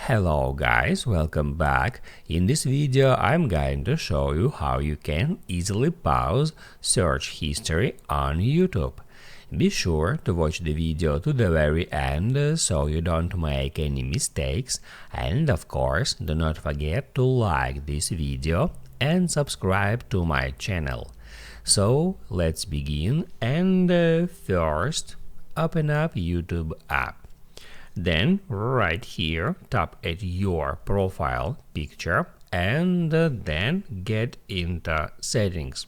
Hello guys, welcome back. In this video I'm going to show you how you can easily pause search history on YouTube. Be sure to watch the video to the very end so you don't make any mistakes, and of course do not forget to like this video and subscribe to my channel. So let's begin, and first open up YouTube app. Then right here tap at your profile picture and then get into settings.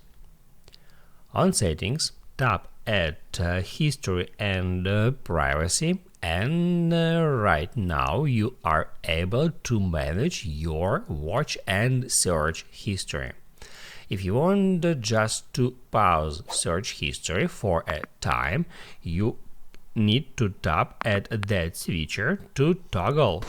On settings tap at history and privacy, and right now you are able to manage your watch and search history. If you want just to pause search history for a time, you need to tap at that switcher to toggle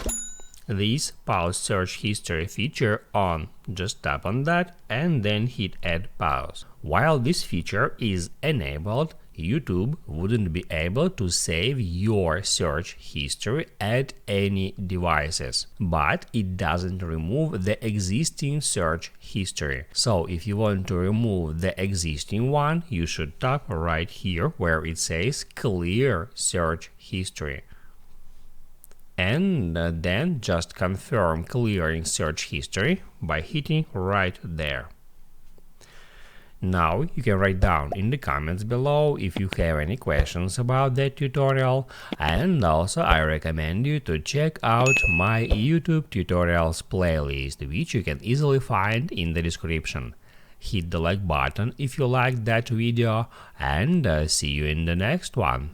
this pause search history feature on. Just tap on that and then hit add pause. While this feature is enabled, YouTube wouldn't be able to save your search history at any devices, but it doesn't remove the existing search history. So if you want to remove the existing one, you should tap right here where it says clear search history. And then just confirm clearing search history by hitting right there. Now you can write down in the comments below if you have any questions about that tutorial, and also I recommend you to check out my YouTube tutorials playlist, which you can easily find in the description. Hit the like button if you liked that video, and see you in the next one.